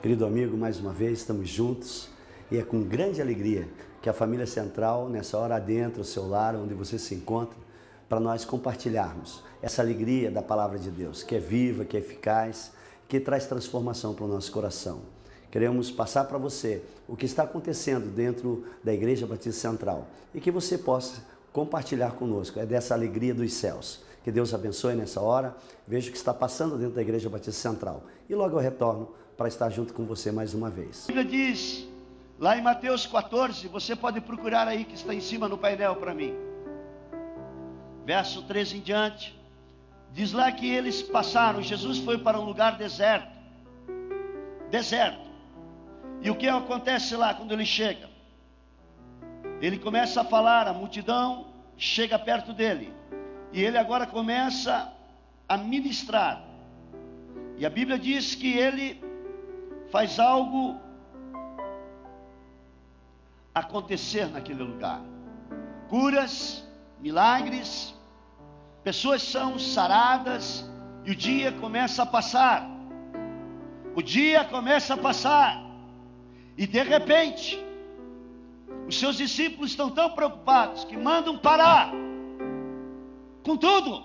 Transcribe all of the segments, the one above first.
Querido amigo, mais uma vez estamos juntos e é com grande alegria que a família Central, nessa hora adentra o seu lar, onde você se encontra, para nós compartilharmos essa alegria da Palavra de Deus, que é viva, que é eficaz, que traz transformação para o nosso coração. Queremos passar para você o que está acontecendo dentro da Igreja Batista Central e que você possa compartilhar conosco, é dessa alegria dos céus. Que Deus abençoe nessa hora, veja o que está passando dentro da Igreja Batista Central e logo eu retorno para estar junto com você mais uma vez. A Bíblia diz, lá em Mateus 14, você pode procurar aí que está em cima no painel para mim. Verso 13 em diante, diz lá que eles passaram, Jesus foi para um lugar deserto. E o que acontece lá quando ele chega? Ele começa a falar, a multidão chega perto dele. E ele agora começa a ministrar. E a Bíblia diz que ele faz algo acontecer naquele lugar. Curas, milagres, pessoas são saradas e o dia começa a passar. O dia começa a passar e de repente os seus discípulos estão tão preocupados que mandam parar com tudo.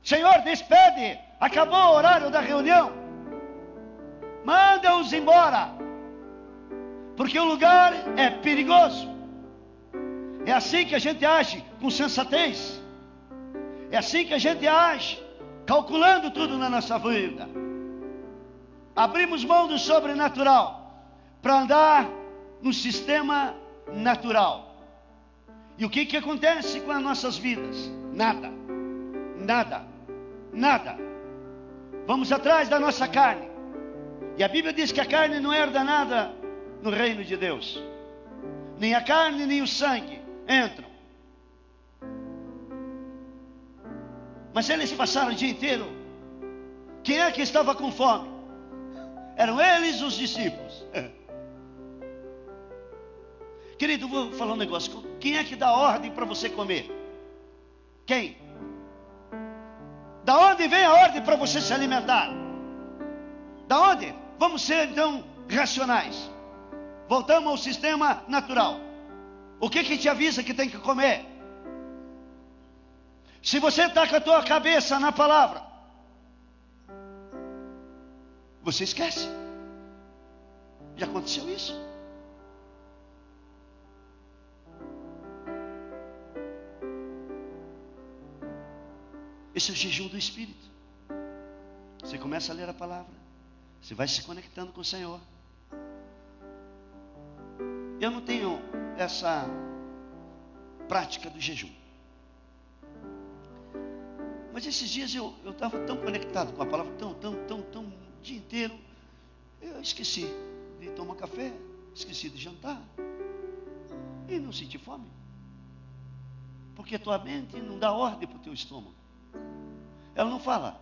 Senhor, despede, acabou o horário da reunião, manda-os embora, porque o lugar é perigoso. É assim que a gente age com sensatez, é assim que a gente age, calculando tudo na nossa vida. Abrimos mão do sobrenatural para andar no sistema natural. E o que acontece com as nossas vidas? Nada. Vamos atrás da nossa carne. E a Bíblia diz que a carne não herda nada no reino de Deus. Nem a carne, nem o sangue entram. Mas eles passaram o dia inteiro. Quem é que estava com fome? Eram eles os discípulos. Querido, vou falar um negócio. Quem é que dá ordem para você comer? Quem? Da onde vem a ordem para você se alimentar? Da onde? Vamos ser então racionais. Voltamos ao sistema natural. O que te avisa que tem que comer? Se você está com a tua cabeça na palavra, você esquece. Já aconteceu isso? Esse é o jejum do Espírito. Você começa a ler a palavra, você vai se conectando com o Senhor. Eu não tenho essa prática do jejum, mas esses dias eu estava tão conectado com a palavra, tão o dia inteiro, eu esqueci de tomar café, esqueci de jantar e não senti fome, porque a tua mente não dá ordem para o teu estômago. Ela não fala,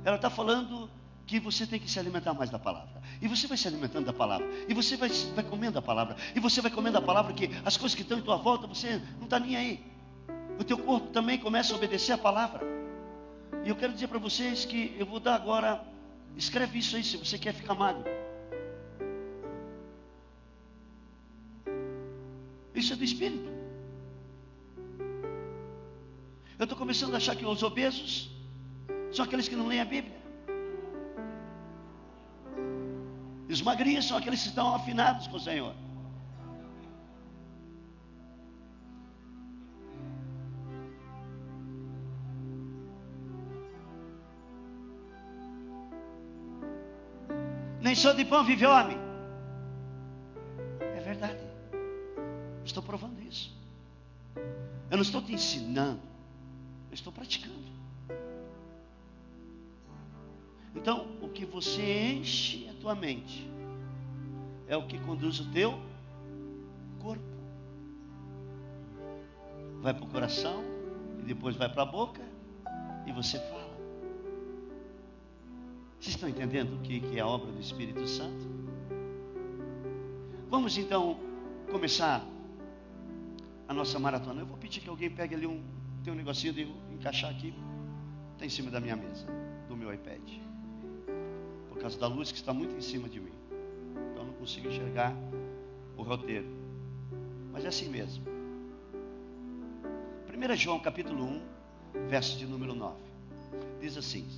ela está falando que você tem que se alimentar mais da palavra. E você vai se alimentando da palavra, e você vai comendo a palavra, e você vai comendo a palavra, que as coisas que estão em tua volta, você não está nem aí. O teu corpo também começa a obedecer a palavra. E eu quero dizer para vocês que eu vou dar agora, escreve isso aí se você quer ficar magro. Isso é do Espírito. Eu estou começando a achar que os obesos são aqueles que não leem a Bíblia. E os magrinhos são aqueles que estão afinados com o Senhor. Nem só de pão vive o homem. É verdade. Estou provando isso. Eu não estou te ensinando, eu estou praticando. Então, o que você enche a tua mente é o que conduz o teu corpo. Vai para o coração e depois vai para a boca e você fala. Vocês estão entendendo o que é a obra do Espírito Santo? Vamos então começar a nossa maratona. Eu vou pedir que alguém pegue ali tem um negocinho de encaixar aqui. Está em cima da minha mesa, do meu iPad. Por causa da luz que está muito em cima de mim. consigo enxergar o roteiro. Mas é assim mesmo. 1 João capítulo 1, verso de número 9. Diz assim: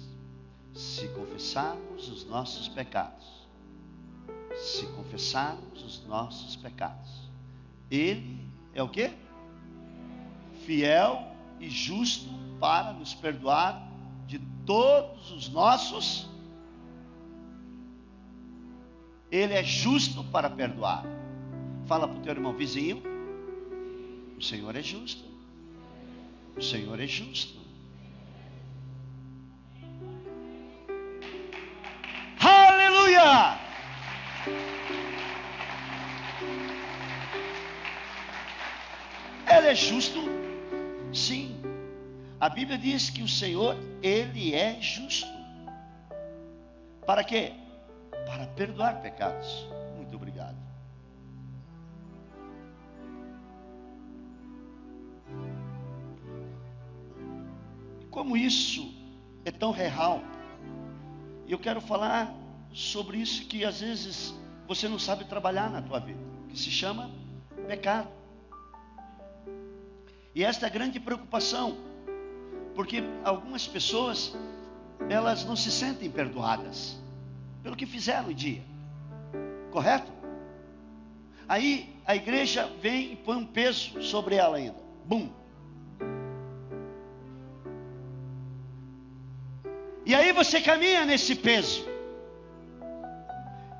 se confessarmos os nossos pecados, Ele é o quê? Fiel e justo para nos perdoar de todos os nossos. Ele é justo para perdoar. Fala para o teu irmão vizinho: o Senhor é justo. O Senhor é justo. Aleluia! Ele é justo, sim. A Bíblia diz que o Senhor, Ele é justo. Para quê? Para perdoar pecados. Muito obrigado. Como isso é tão real, eu quero falar sobre isso que às vezes você não sabe trabalhar na tua vida, que se chama pecado. E esta é a grande preocupação, porque algumas pessoas, elas não se sentem perdoadas pelo que fizeram no dia, correto? Aí a igreja vem e põe um peso sobre ela ainda, bum. E aí você caminha nesse peso.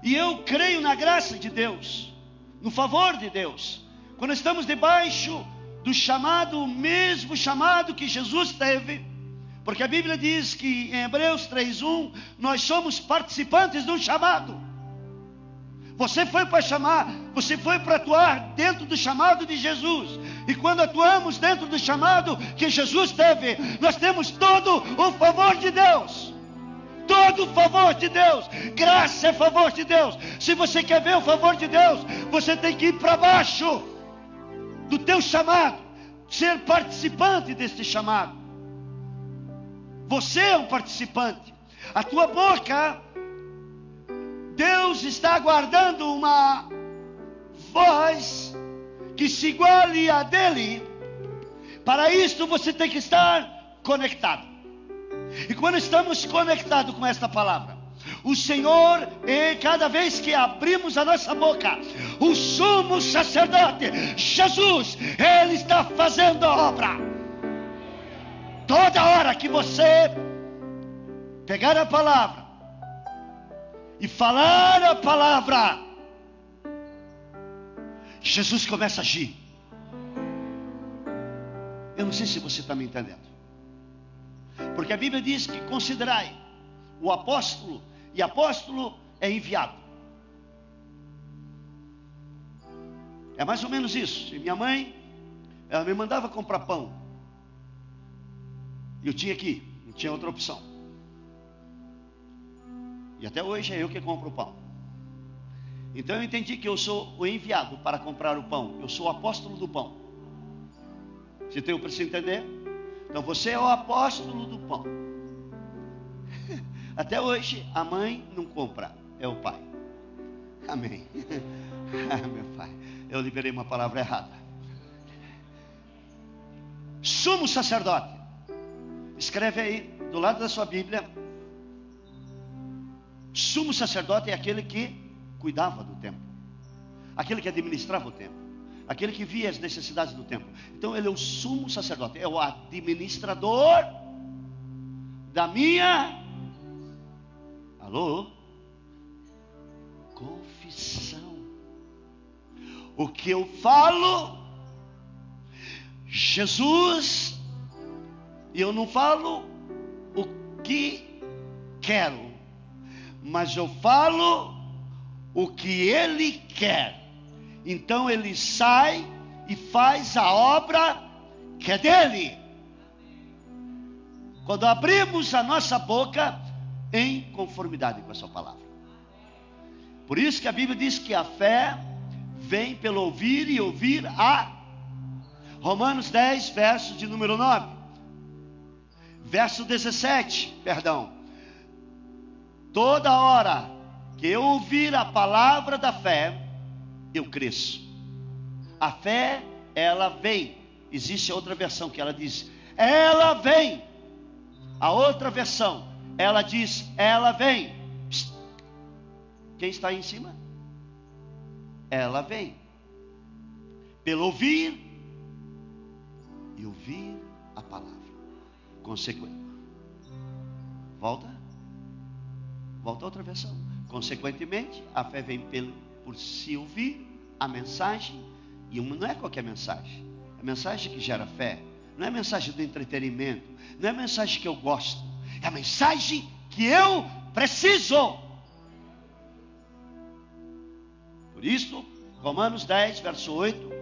E eu creio na graça de Deus, no favor de Deus, quando estamos debaixo do chamado, o mesmo chamado que Jesus teve, porque a Bíblia diz que em Hebreus 3:1, nós somos participantes do chamado. Você foi para chamar, você foi para atuar dentro do chamado de Jesus. E quando atuamos dentro do chamado que Jesus teve, nós temos todo o favor de Deus. Todo o favor de Deus. Graça é favor de Deus. Se você quer ver o favor de Deus, você tem que ir para baixo do teu chamado, ser participante deste chamado. Você é um participante. A tua boca, Deus está aguardando uma voz que se iguale a dele. Para isto você tem que estar conectado. E quando estamos conectados com esta palavra, o Senhor, cada vez que abrimos a nossa boca, o sumo sacerdote, Jesus, Ele está fazendo a obra. Toda hora que você pegar a palavra e falar a palavra, Jesus começa a agir. Eu não sei se você está me entendendo. Porque a Bíblia diz que considerai o apóstolo, e apóstolo é enviado. É mais ou menos isso. E minha mãe, ela me mandava comprar pão. E eu tinha que ir, não tinha outra opção. E até hoje é eu que compro o pão. Então eu entendi que eu sou o enviado para comprar o pão. Eu sou o apóstolo do pão. Você tem para se entender? Então você é o apóstolo do pão. Até hoje a mãe não compra, é o pai. Amém. Ah, meu pai, eu liberei uma palavra errada. Sumo sacerdote. Escreve aí do lado da sua Bíblia. Sumo sacerdote é aquele que cuidava do templo, aquele que administrava o templo, aquele que via as necessidades do templo. Então ele é o sumo sacerdote, é o administrador da minha, alô, confissão. O que eu falo, Jesus, e eu não falo o que quero, mas eu falo o que Ele quer. Então Ele sai e faz a obra que é dele. Quando abrimos a nossa boca em conformidade com a sua palavra. Por isso que a Bíblia diz que a fé vem pelo ouvir e ouvir a Romanos 10, verso de número 9. Verso 17, perdão. Toda hora que eu ouvir a palavra da fé, eu cresço. A fé, ela vem. Existe outra versão que ela diz, ela vem. A outra versão, ela diz, ela vem. Psst. Quem está aí em cima? Ela vem. Pelo ouvir e ouvir a palavra. Consequente. Volta a outra versão. Consequentemente, a fé vem por se ouvir a mensagem. E não é qualquer mensagem. É a mensagem que gera fé. Não é a mensagem do entretenimento. Não é a mensagem que eu gosto. É a mensagem que eu preciso. Por isso, Romanos 10, verso 8.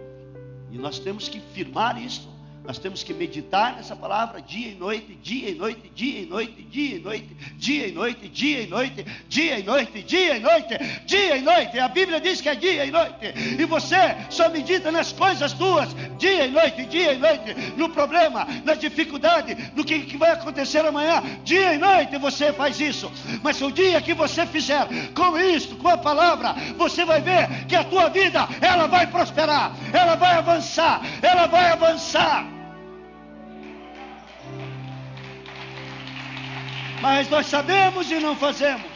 E nós temos que firmar isto. Nós temos que meditar nessa palavra dia e noite, dia e noite, dia e noite, dia e noite, dia e noite, dia e noite, dia e noite, dia e noite, dia e noite. A Bíblia diz que é dia e noite. E você só medita nas coisas duas, dia e noite, no problema, na dificuldade, no que vai acontecer amanhã, dia e noite você faz isso. Mas o dia que você fizer com isto, com a palavra, você vai ver que a tua vida, ela vai prosperar, ela vai avançar, ela vai avançar. Mas nós sabemos e não fazemos.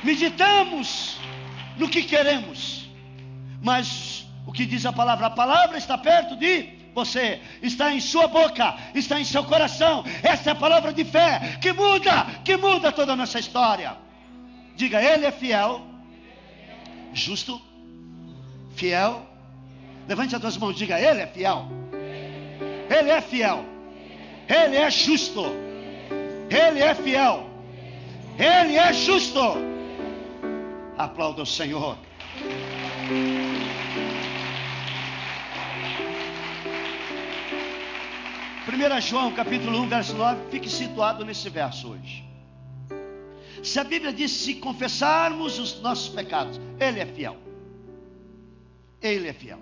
Meditamos no que queremos. Mas o que diz a palavra está perto de você. Está em sua boca, está em seu coração. Essa é a palavra de fé que muda toda a nossa história. Diga, Ele é fiel, justo, fiel. Levante as duas mãos, diga, Ele é fiel. Ele é fiel. Ele é justo. Ele é fiel. Ele é justo. Aplauda o Senhor. Primeira João, capítulo 1, verso 9. Fique situado nesse verso hoje. Se a Bíblia diz, se confessarmos os nossos pecados, Ele é fiel. Ele é fiel.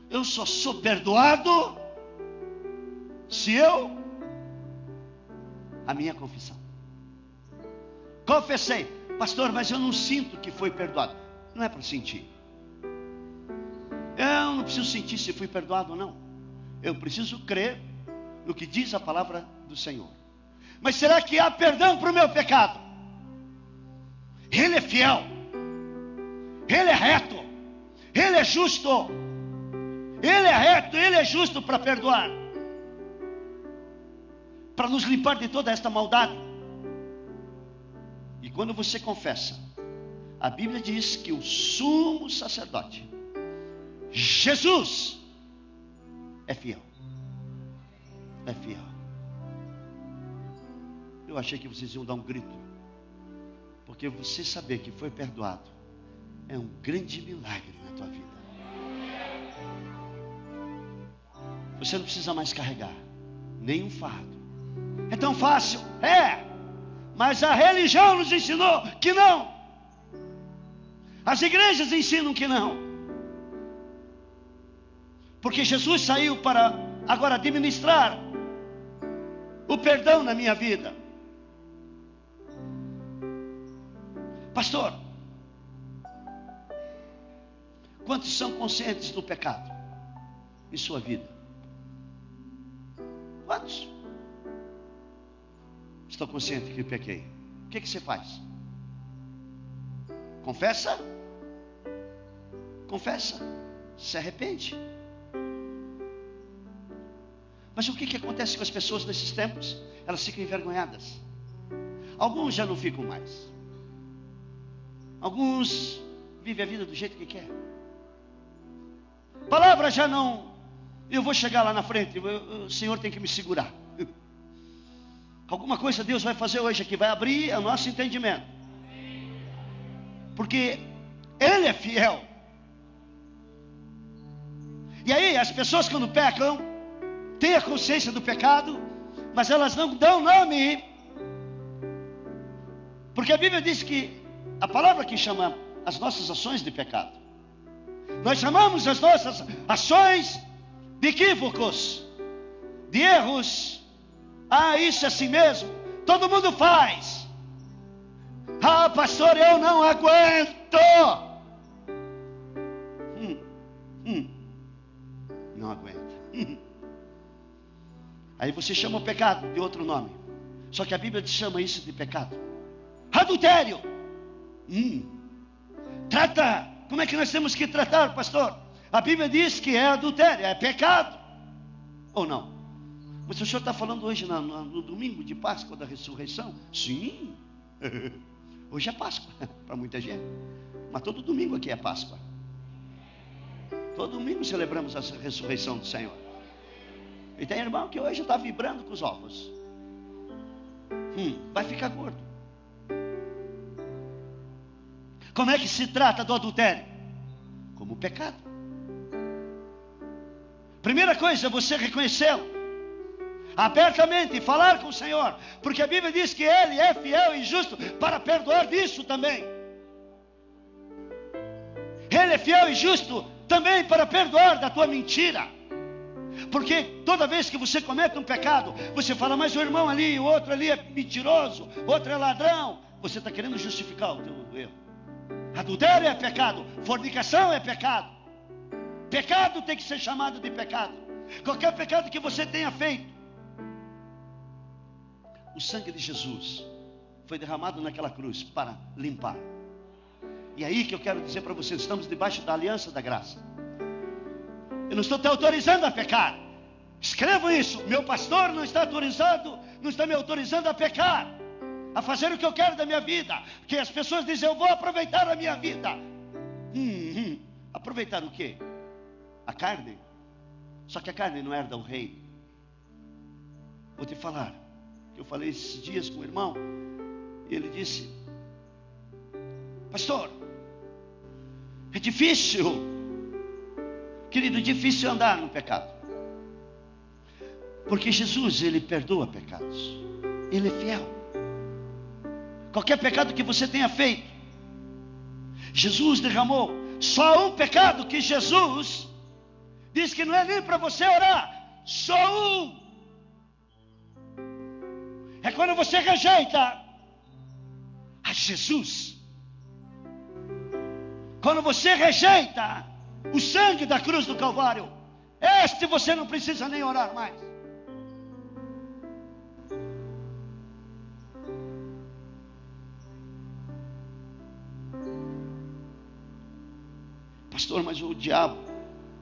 Eu só sou perdoado se a minha confissão. Confessei, pastor, mas eu não sinto que foi perdoado. Não é para sentir. Eu não preciso sentir se fui perdoado ou não. Eu preciso crer no que diz a palavra do Senhor. Mas será que há perdão para o meu pecado? Ele é fiel. Ele é reto. Ele é justo. Ele é reto, Ele é justo para perdoar, para nos limpar de toda esta maldade. E quando você confessa, a Bíblia diz que o sumo sacerdote, Jesus, é fiel. É fiel. Eu achei que vocês iam dar um grito, porque você saber que foi perdoado é um grande milagre na tua vida. Você não precisa mais carregar nenhum fardo. É tão fácil? É. Mas a religião nos ensinou que não. As igrejas ensinam que não. Porque Jesus saiu para agora administrar o perdão na minha vida. Pastor, quantos são conscientes do pecado em sua vida? Quantos estão conscientes que pequei? O que você faz? Confessa? Confessa. Se arrepende. Mas o que acontece com as pessoas nesses tempos? Elas ficam envergonhadas. Alguns já não ficam mais. Alguns vivem a vida do jeito que quer. Palavra já não. Eu vou chegar lá na frente. O Senhor tem que me segurar. Alguma coisa Deus vai fazer hoje aqui. Vai abrir o nosso entendimento. Porque Ele é fiel. E aí as pessoas quando pecam, têm a consciência do pecado, mas elas não dão nome. Porque a Bíblia diz que a palavra que chama as nossas ações de pecado. Nós chamamos as nossas ações de equívocos, de erros. Ah, isso é assim mesmo. Todo mundo faz. Ah, pastor, eu não aguento. Não aguenta. Aí você chama o pecado de outro nome. Só que a Bíblia chama isso de pecado. Adultério. Trata. Como é que nós temos que tratar, pastor? A Bíblia diz que é adultério, é pecado. Ou não? Mas o senhor está falando hoje no domingo de Páscoa da ressurreição? Sim. Hoje é Páscoa para muita gente. Mas todo domingo aqui é Páscoa. Todo domingo celebramos a ressurreição do Senhor. E tem irmão que hoje está vibrando com os ovos. Vai ficar gordo. Como é que se trata do adultério? Como pecado. Primeira coisa, você reconhecê-lo abertamente e falar com o Senhor, porque a Bíblia diz que Ele é fiel e justo para perdoar disso também. Ele é fiel e justo também para perdoar da tua mentira. Porque toda vez que você comete um pecado, você fala, mas o irmão ali, o outro ali é mentiroso, o outro é ladrão. Você está querendo justificar o teu erro. Adultério é pecado, fornicação é pecado. Pecado tem que ser chamado de pecado. Qualquer pecado que você tenha feito, o sangue de Jesus foi derramado naquela cruz para limpar. E aí que eu quero dizer para vocês, estamos debaixo da aliança da graça. Eu não estou te autorizando a pecar. Escrevam isso. Meu pastor não está me autorizando a pecar, a fazer o que eu quero da minha vida. Porque as pessoas dizem, eu vou aproveitar a minha vida. Aproveitar o quê? A carne. Só que a carne não herda o reino. Vou te falar. Eu falei esses dias com o irmão. E ele disse, pastor, é difícil. Querido, difícil andar no pecado. Porque Jesus, Ele perdoa pecados. Ele é fiel. Qualquer pecado que você tenha feito, Jesus derramou. Só um pecado que Jesus diz que não é nem para você orar. Só um. É quando você rejeita a Jesus. Quando você rejeita o sangue da cruz do Calvário, este você não precisa nem orar mais. Pastor, mas o diabo,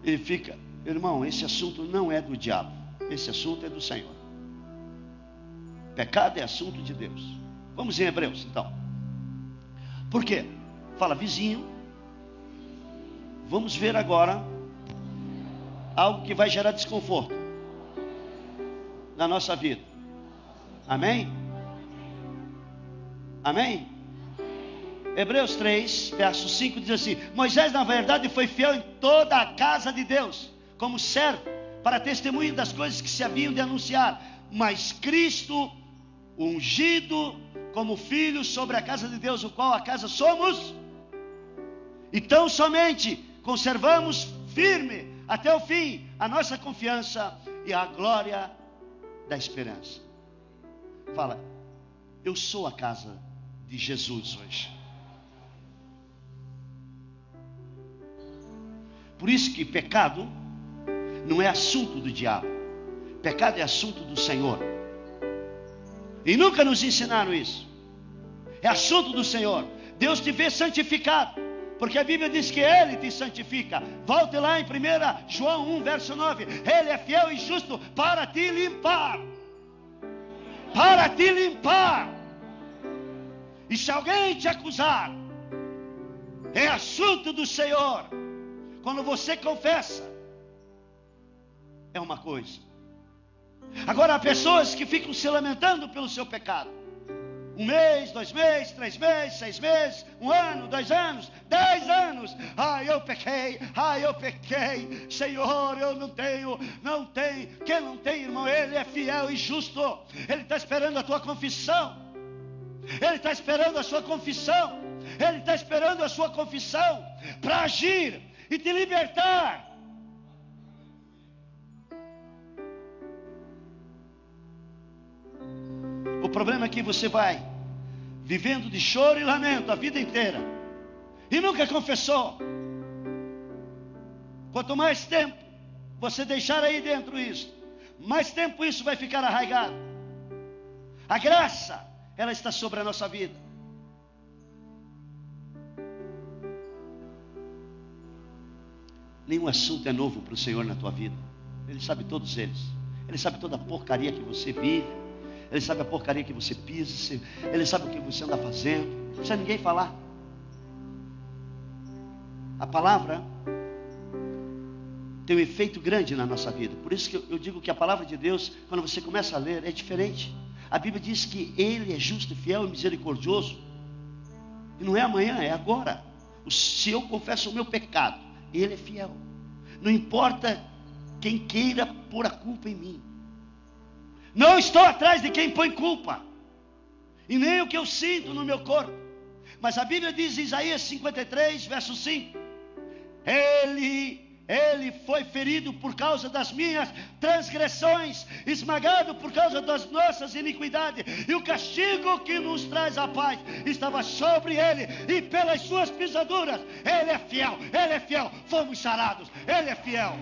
ele fica... Irmão, esse assunto não é do diabo. Esse assunto é do Senhor. Pecado é assunto de Deus. Vamos em Hebreus, então. Por quê? Fala, vizinho. Vamos ver agora algo que vai gerar desconforto na nossa vida. Amém? Amém? Hebreus 3, verso 5 diz assim: Moisés na verdade foi fiel em toda a casa de Deus, como servo, para testemunho das coisas que se haviam de anunciar. Mas Cristo, ungido como filho sobre a casa de Deus, o qual a casa somos. Então somente conservamos firme até o fim a nossa confiança e a glória da esperança. Fala, eu sou a casa de Jesus hoje. Por isso que pecado não é assunto do diabo. Pecado é assunto do Senhor. E nunca nos ensinaram isso. É assunto do Senhor. Deus te vê santificado, porque a Bíblia diz que Ele te santifica. Volte lá em 1 João 1, verso 9. Ele é fiel e justo para te limpar. Para te limpar. E se alguém te acusar, é assunto do Senhor. Quando você confessa, é uma coisa. Agora há pessoas que ficam se lamentando pelo seu pecado. 1 mês, 2 meses, 3 meses, 6 meses, 1 ano, 2 anos, 10 anos. Eu pequei, eu pequei. Senhor, eu não tenho. Quem não tem, irmão, Ele é fiel e justo. Ele está esperando a tua confissão. Ele está esperando a sua confissão. Ele está esperando a sua confissão para agir e te libertar. O problema é que você vai vivendo de choro e lamento a vida inteira e nunca confessou. Quanto mais tempo você deixar aí dentro isso, mais tempo isso vai ficar arraigado. A graça, ela está sobre a nossa vida. Nenhum assunto é novo para o Senhor na tua vida. Ele sabe todos eles. Ele sabe toda a porcaria que você vive. Ele sabe a porcaria que você pisa. Ele sabe o que você anda fazendo. Não precisa ninguém falar. A palavra tem um efeito grande na nossa vida. Por isso que eu digo que a palavra de Deus, quando você começa a ler, é diferente. A Bíblia diz que Ele é justo, fiel e misericordioso. E não é amanhã, é agora. Se eu confesso o meu pecado, Ele é fiel. Não importa quem queira pôr a culpa em mim. Não estou atrás de quem põe culpa. E nem o que eu sinto no meu corpo. Mas a Bíblia diz em Isaías 53, verso 5. Ele foi ferido por causa das minhas transgressões, esmagado por causa das nossas iniquidades, e o castigo que nos traz a paz estava sobre ele, e pelas suas pisaduras, ele é fiel, fomos sarados, ele é fiel.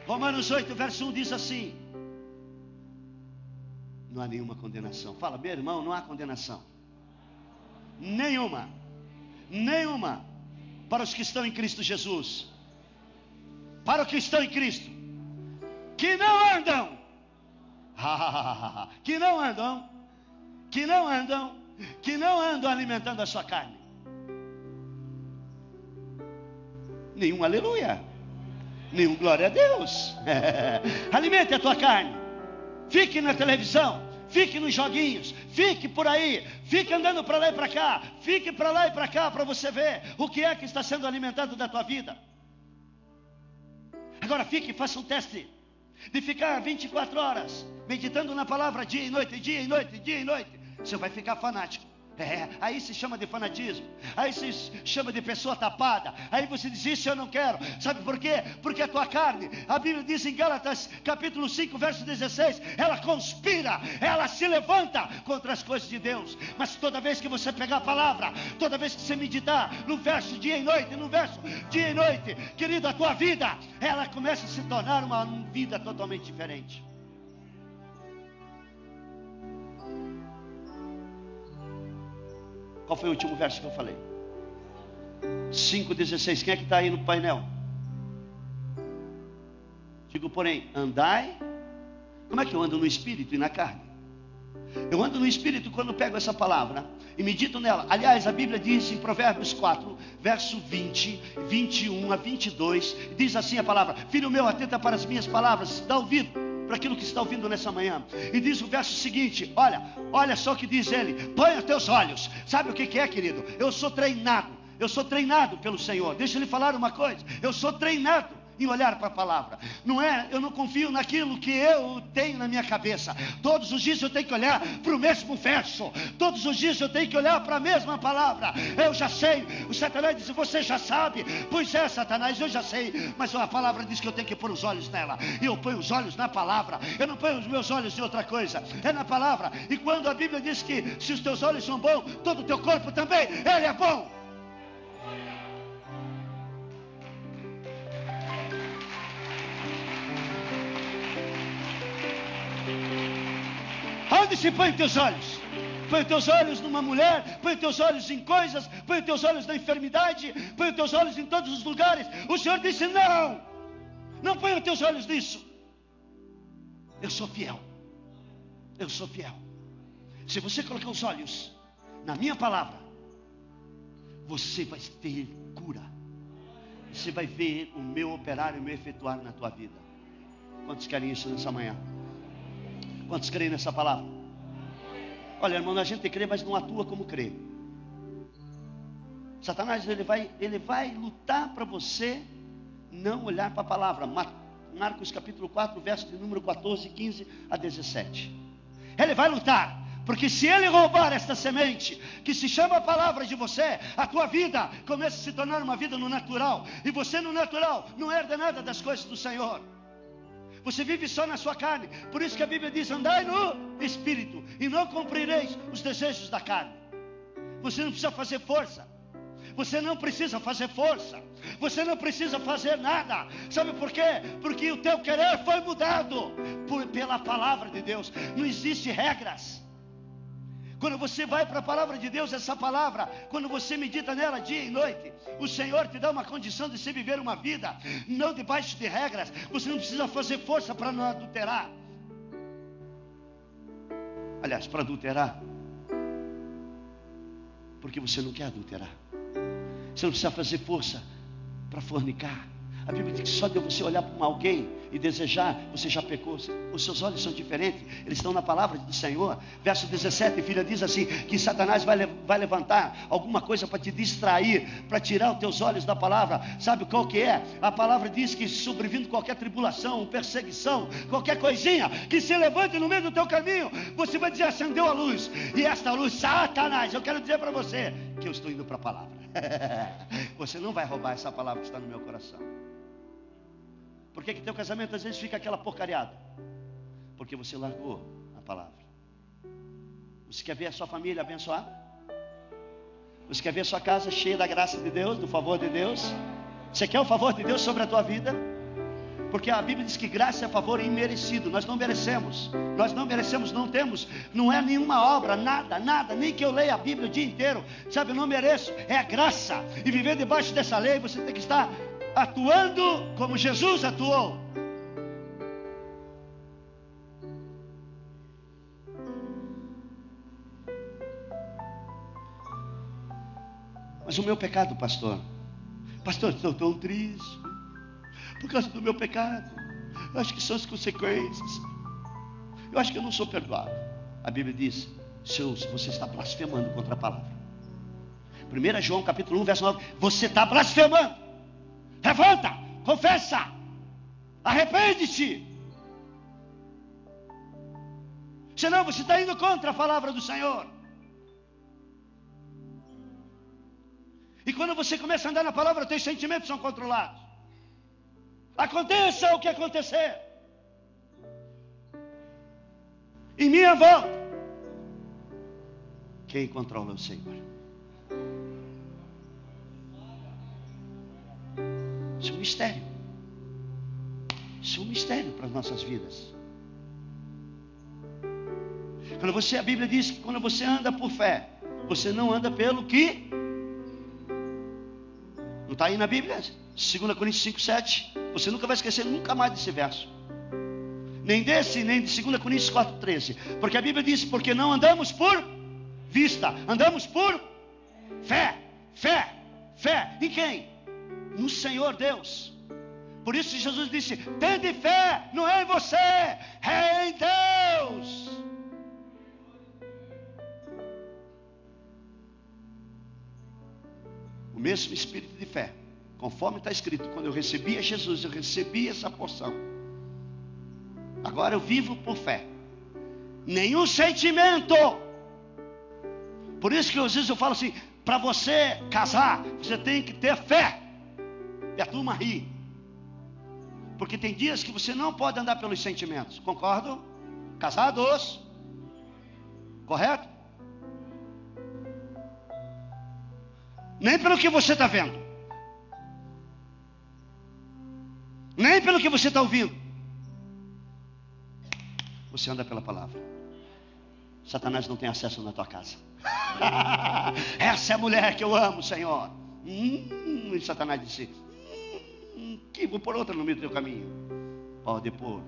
Romanos 8, verso 1 diz assim: não há nenhuma condenação. Fala, meu irmão, não há condenação. Nenhuma. Nenhuma. Para os que estão em Cristo Jesus. Para os que estão em Cristo. Que não andam. Que não andam. Que não andam. Que não andam alimentando a sua carne. Nenhum aleluia. Nenhum glória a Deus. Alimente a tua carne. Fique na televisão, fique nos joguinhos, fique por aí, fique andando para lá e para cá, fique para lá e para cá para você ver o que é que está sendo alimentado da tua vida. Agora fique, faça um teste de ficar 24 horas meditando na palavra dia e noite, dia e noite, dia e noite. Você vai ficar fanático. Aí se chama de fanatismo. Aí se chama de pessoa tapada. Aí você diz, isso eu não quero. Sabe por quê? Porque a tua carne, a Bíblia diz em Gálatas capítulo 5, verso 16, ela conspira, ela se levanta contra as coisas de Deus. Mas toda vez que você pegar a palavra, toda vez que você meditar no verso dia e noite, no verso dia e noite, querido, a tua vida, ela começa a se tornar uma vida totalmente diferente. Qual foi o último verso que eu falei? 5,16. Quem é que está aí no painel? Digo, porém, andai. Como é que eu ando no espírito e na carne? Eu ando no espírito quando pego essa palavra e medito nela. Aliás, a Bíblia diz em Provérbios 4, verso 20, 21 a 22, diz assim a palavra: filho meu, atenta para as minhas palavras, dá ouvido para aquilo que está ouvindo nessa manhã. E diz o verso seguinte, olha só o que diz ele: põe os teus olhos. Sabe o que é, querido? Eu sou treinado pelo Senhor. Deixa eu lhe falar uma coisa, eu sou treinado em olhar para a palavra. Eu não confio naquilo que eu tenho na minha cabeça. Todos os dias eu tenho que olhar para o mesmo verso. Todos os dias eu tenho que olhar para a mesma palavra. Eu já sei. O Satanás disse, você já sabe. Pois é, Satanás, eu já sei. Mas a palavra diz que eu tenho que pôr os olhos nela. E eu ponho os olhos na palavra. Eu não ponho os meus olhos em outra coisa. É na palavra. E quando a Bíblia diz que se os teus olhos são bons, todo o teu corpo também, ele é bom. Onde se põe teus olhos? Põe teus olhos numa mulher, põe teus olhos em coisas, põe teus olhos na enfermidade, põe teus olhos em todos os lugares. O Senhor disse, não ponha teus olhos nisso. Eu sou fiel. Eu sou fiel. Se você colocar os olhos na minha palavra, você vai ter cura. Você vai ver o meu operar e o meu efetuar na tua vida. Quantos querem isso nessa manhã? Quantos creem nessa palavra? Olha, irmão, a gente crê, mas não atua como crê. Satanás, ele vai lutar para você não olhar para a palavra. Marcos capítulo 4, verso de número 14, 15 a 17. Ele vai lutar Porque se ele roubar esta semente, que se chama a palavra de você, a tua vida começa a se tornar uma vida no natural. E você no natural não herda nada das coisas do Senhor. Você vive só na sua carne. Por isso que a Bíblia diz: andai no Espírito e não cumprireis os desejos da carne. Você não precisa fazer força. Você não precisa fazer força. Você não precisa fazer nada. Sabe por quê? Porque o teu querer foi mudado pela palavra de Deus. Não existe regras. Quando você vai para a palavra de Deus, essa palavra, quando você medita nela dia e noite, o Senhor te dá uma condição de se viver uma vida não debaixo de regras. Você não precisa fazer força para não adulterar. Aliás, para adulterar, porque você não quer adulterar. Você não precisa fazer força para fornicar. A Bíblia diz que só de você olhar para alguém e desejar, você já pecou. Os seus olhos são diferentes, eles estão na palavra do Senhor. Verso 17, filha, diz assim, que Satanás vai levantar alguma coisa para te distrair, para tirar os teus olhos da palavra. Sabe qual que é? A palavra diz que sobrevindo qualquer tribulação, perseguição, qualquer coisinha que se levante no meio do teu caminho, você vai dizer: acendeu a luz. E esta luz, Satanás, eu quero dizer para você que eu estou indo para a palavra. Você não vai roubar essa palavra que está no meu coração. Por que teu casamento às vezes fica aquela porcariada? Porque você largou a palavra. Você quer ver a sua família abençoada? Você quer ver a sua casa cheia da graça de Deus, do favor de Deus? Você quer o favor de Deus sobre a tua vida? Porque a Bíblia diz que graça é favor imerecido. Nós não merecemos. Nós não merecemos, não temos. Não é nenhuma obra, nada. Nem que eu leia a Bíblia o dia inteiro. Sabe, eu não mereço. É a graça. E viver debaixo dessa lei, você tem que estar atuando como Jesus atuou. Mas o meu pecado, pastor, estou tão triste por causa do meu pecado. Eu acho que são as consequências. Eu acho que eu não sou perdoado. A Bíblia diz: você está blasfemando contra a palavra. 1 João capítulo 1, verso 9. Você está blasfemando. Levanta, confessa, arrepende-te. Senão você está indo contra a palavra do Senhor. E quando você começa a andar na palavra, teus sentimentos são controlados. Aconteça o que acontecer, em minha volta, quem controla é o Senhor. Isso é um mistério. Isso é um mistério para as nossas vidas. A Bíblia diz que quando você anda por fé, você não anda pelo que... Não está aí na Bíblia? 2 Coríntios 5, 7. Você nunca vai esquecer nunca mais desse verso. Nem desse, nem de 2 Coríntios 4, 13. Porque a Bíblia diz: porque não andamos por vista, andamos por fé. Fé em quem? No Senhor Deus. Por isso Jesus disse: tende fé, não é em você, é em Deus. O mesmo espírito de fé, conforme está escrito, quando eu recebia Jesus, eu recebi essa porção. Agora eu vivo por fé. Nenhum sentimento. Por isso que às vezes eu falo assim: para você casar, você tem que ter fé. E a turma ri. Porque tem dias que você não pode andar pelos sentimentos. Concordam? Casados? Correto? Nem pelo que você está vendo, nem pelo que você está ouvindo. Você anda pela palavra. Satanás não tem acesso na tua casa. Essa é a mulher que eu amo, Senhor. E Satanás disse: que vou pôr outra no meio do teu caminho. Pode pôr,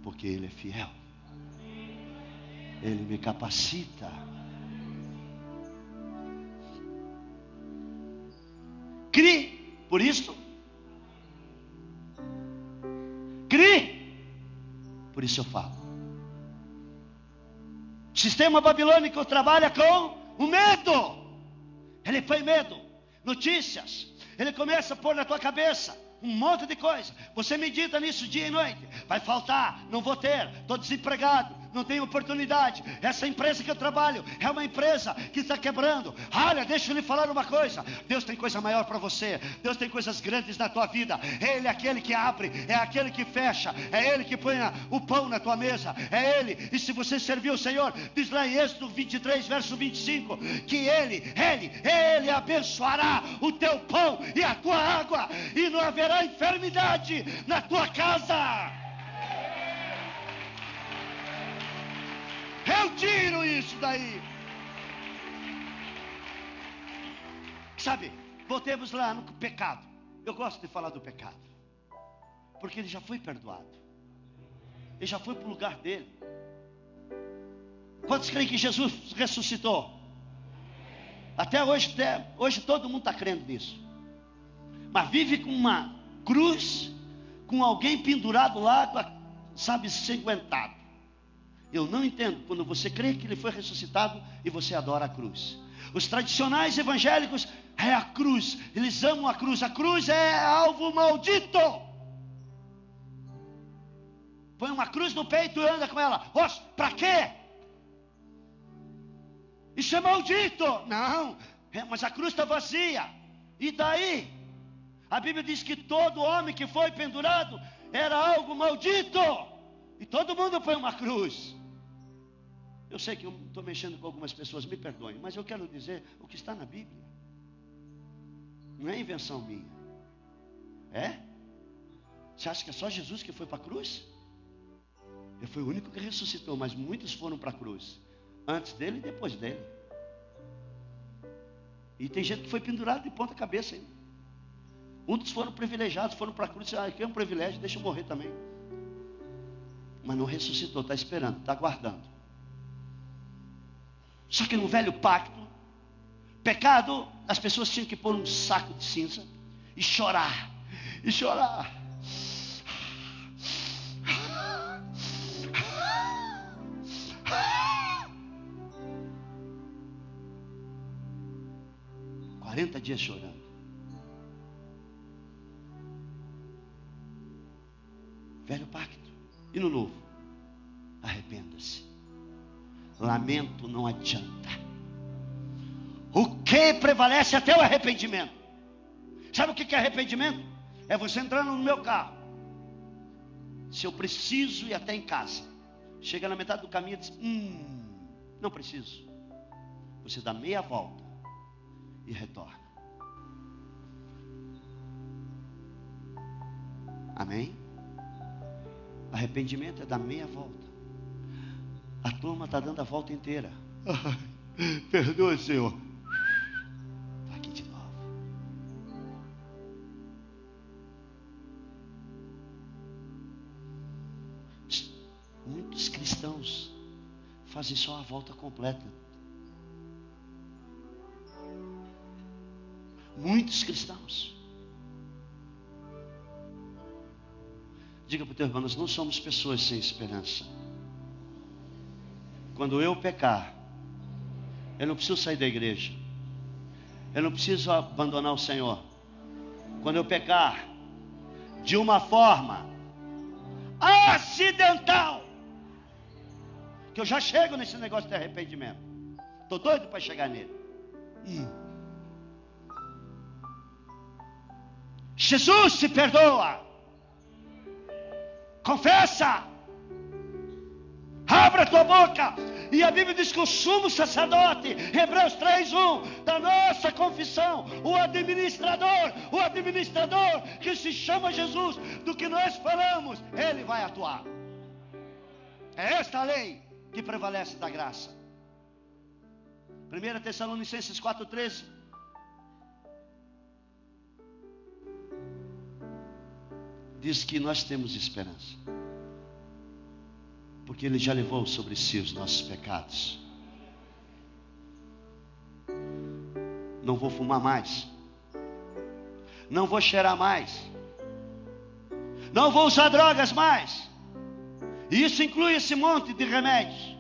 porque Ele é fiel. Ele me capacita. Crie, por isso. Crie, por isso eu falo. O sistema babilônico trabalha com o medo. Ele põe medo, notícias. Ele começa a pôr na tua cabeça um monte de coisa. Você medita nisso dia e noite. Vai faltar, não vou ter, estou desempregado, não tenho oportunidade. Essa empresa que eu trabalho é uma empresa que está quebrando. Olha, deixa eu lhe falar uma coisa. Deus tem coisa maior para você. Deus tem coisas grandes na tua vida. Ele é aquele que abre, é aquele que fecha, é Ele que põe o pão na tua mesa, é Ele. E se você servir o Senhor, diz lá em Êxodo 23, verso 25, que Ele abençoará o teu pão e a tua água, e não haverá enfermidade na tua casa. Eu tiro isso daí. Sabe, voltemos lá no pecado. Eu gosto de falar do pecado, porque ele já foi perdoado. Ele já foi para o lugar dele. Quantos creem que Jesus ressuscitou? Até hoje todo mundo está crendo nisso. Mas vive com uma cruz, com alguém pendurado lá, sabe, sanguentado. Eu não entendo quando você crê que ele foi ressuscitado e você adora a cruz. Os tradicionais evangélicos é a cruz, eles amam a cruz. A cruz é alvo maldito. Põe uma cruz no peito e anda com ela. Oxe, para quê? Isso é maldito. Não, mas a cruz está vazia. E daí? A Bíblia diz que todo homem que foi pendurado era algo maldito. E todo mundo põe uma cruz. Eu sei que eu estou mexendo com algumas pessoas, me perdoem, mas eu quero dizer o que está na Bíblia. Não é invenção minha. É? Você acha que é só Jesus que foi para a cruz? Ele foi o único que ressuscitou, mas muitos foram para a cruz. Antes dele e depois dele. E tem gente que foi pendurado de ponta cabeça ainda. Muitos foram privilegiados, foram para a cruz. Aqui é um privilégio, deixa eu morrer também. Mas não ressuscitou, está esperando, está aguardando. Só que no velho pacto, pecado, as pessoas tinham que pôr um saco de cinza e chorar. E chorar. Quarenta dias chorando. Velho pacto. E no novo? Arrependa-se. Lamento não adianta. O que prevalece até o arrependimento? Sabe o que é arrependimento? É você entrando no meu carro. Se eu preciso ir até em casa, chega na metade do caminho e diz: não preciso. Você dá meia volta e retorna. Amém? Arrependimento é dar meia volta. A turma está dando a volta inteira. Perdoa, Senhor. Está aqui de novo. Muitos cristãos fazem só a volta completa. Muitos cristãos. Diga para o teu irmão: nós não somos pessoas sem esperança. Quando eu pecar, eu não preciso sair da igreja. Eu não preciso abandonar o Senhor. Quando eu pecar, de uma forma acidental, que eu já chego nesse negócio de arrependimento. Estou doido para chegar nele. Jesus se perdoa. Confessa. Abra a tua boca. E a Bíblia diz que o sumo sacerdote, Hebreus 3:1, da nossa confissão, o administrador que se chama Jesus, do que nós falamos, ele vai atuar. É esta a lei que prevalece da graça. 1 Tessalonicenses 4:13. Diz que nós temos esperança, porque Ele já levou sobre si os nossos pecados. Não vou fumar mais, não vou cheirar mais, não vou usar drogas mais. E isso inclui esse monte de remédios.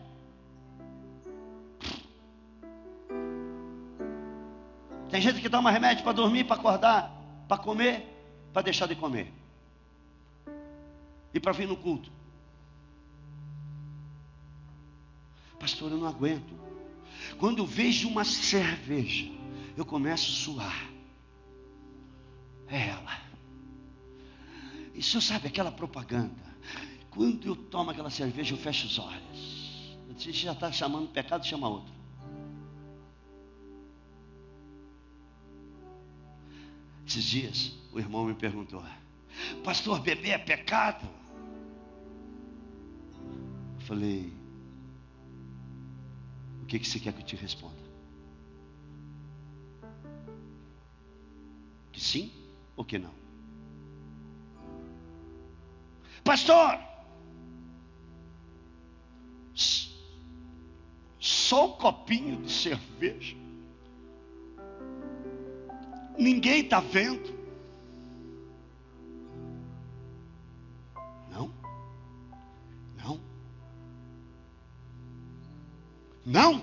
Tem gente que toma remédio para dormir, para acordar. para comer, para deixar de comer. E para vir no culto. Pastor, eu não aguento. Quando eu vejo uma cerveja, eu começo a suar. É ela. E o senhor sabe aquela propaganda? Quando eu tomo aquela cerveja, eu fecho os olhos. Você já está chamando pecado, chama outro. Esses dias, o irmão me perguntou: pastor, beber é pecado? Eu falei: o que você quer que eu te responda? Que sim ou que não? Pastor, só um copinho de cerveja, ninguém está vendo. Não, não, não.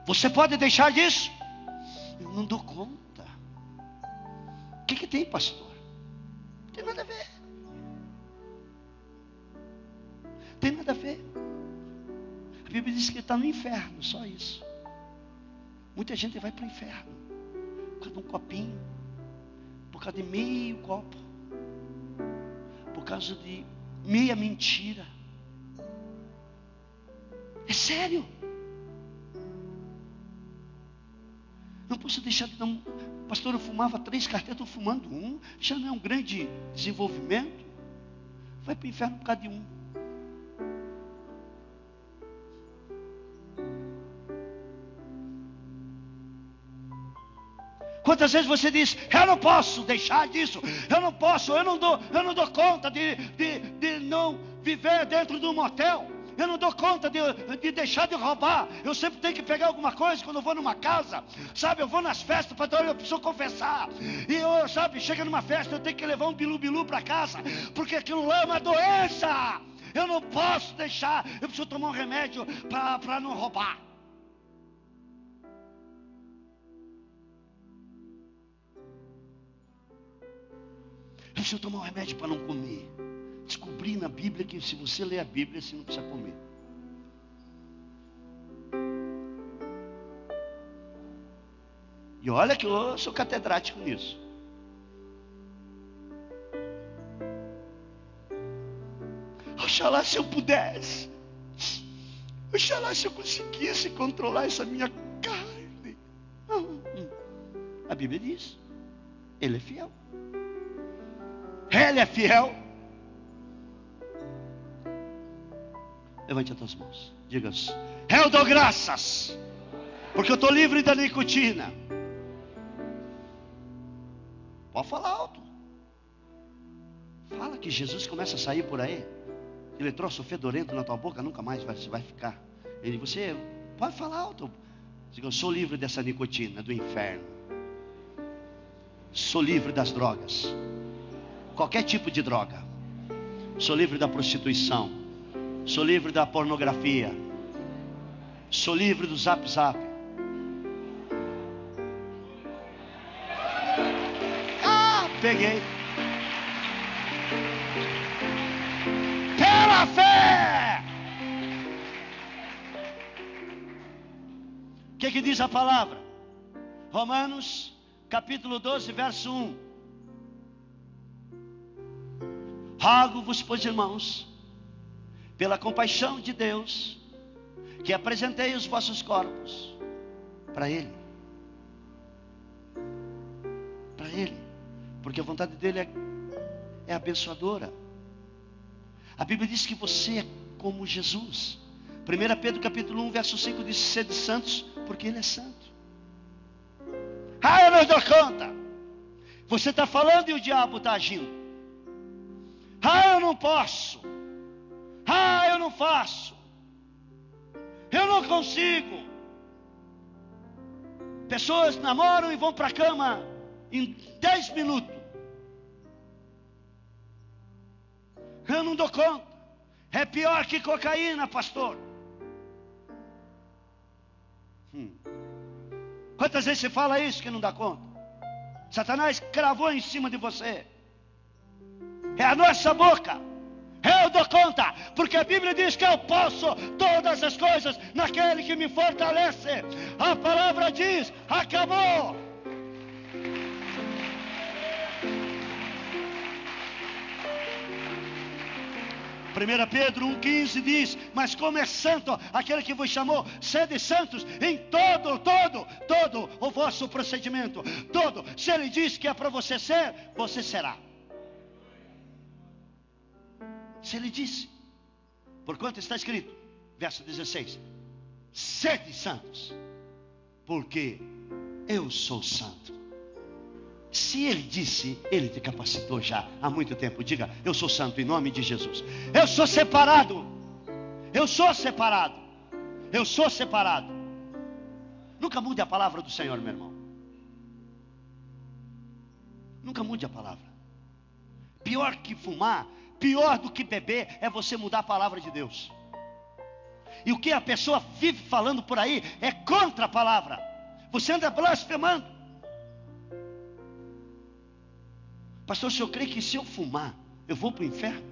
Você pode deixar disso? Eu não dou conta. O que tem, pastor? Não tem nada a ver. Tem nada a ver. A Bíblia diz que está no inferno, só isso. Muita gente vai para o inferno por causa de um copinho, por causa de meio copo, por causa de meia mentira. É sério. Não posso deixar de não. Pastor, eu fumava 3 carteiras, estou fumando 1. Já não é um grande desenvolvimento. Vai para o inferno por causa de 1. Quantas vezes você diz: eu não posso deixar disso, eu não posso, eu não dou conta de não viver dentro de um motel, eu não dou conta de deixar de roubar, eu sempre tenho que pegar alguma coisa quando eu vou numa casa, sabe, eu vou nas festas, pastor, eu preciso confessar, e eu, sabe, chega numa festa, eu tenho que levar um bilu-bilu para casa, porque aquilo lá é uma doença, eu não posso deixar, eu preciso tomar um remédio para não roubar. Eu preciso tomar um remédio para não comer. Descobri na Bíblia que se você ler a Bíblia, você não precisa comer. E olha que eu sou catedrático nisso. Oxalá se eu pudesse. Oxalá se eu conseguisse controlar essa minha carne. A Bíblia diz: Ele é fiel. Ele é fiel. Levante as tuas mãos. Diga: eu dou graças, porque eu estou livre da nicotina. Pode falar alto. Fala que Jesus começa a sair por aí. Ele trouxe o fedorento na tua boca, nunca mais vai ficar. Você pode falar alto. Diga: eu sou livre dessa nicotina, do inferno. Sou livre das drogas. Qualquer tipo de droga. Sou livre da prostituição. Sou livre da pornografia. Sou livre do zap. Peguei. Pela fé. O que diz a palavra? Romanos capítulo 12, verso 1. Rogo-vos, pois, irmãos, pela compaixão de Deus, que apresentei os vossos corpos para Ele. Para Ele. Porque a vontade dEle é abençoadora. A Bíblia diz que você é como Jesus. 1 Pedro capítulo 1, verso 5 diz: sede santos, porque Ele é santo. Eu não dou conta. Você está falando e o diabo está agindo. Eu não posso. Eu não faço. Eu não consigo. Pessoas namoram e vão para a cama em 10 minutos. Eu não dou conta. É pior que cocaína, pastor. Quantas vezes você fala isso que não dá conta? Satanás cravou em cima de você. É a nossa boca. Eu dou conta, porque a Bíblia diz que eu posso todas as coisas naquele que me fortalece. A palavra diz: acabou. Primeira Pedro 1,15 diz: mas como é santo aquele que vos chamou, sede santos em todo o vosso procedimento. Todo, se ele diz que é para você ser, você será. Se ele disse, porquanto está escrito, verso 16: sede santos, porque eu sou santo. Se ele disse, ele te capacitou já há muito tempo. Diga: eu sou santo em nome de Jesus. Eu sou separado. Eu sou separado. Eu sou separado. Nunca mude a palavra do Senhor, meu irmão. Nunca mude a palavra. Pior que fumar, pior do que beber, é você mudar a palavra de Deus. E o que a pessoa vive falando por aí é contra a palavra. Você anda blasfemando. Pastor, o senhor crê que se eu fumar, eu vou para o inferno?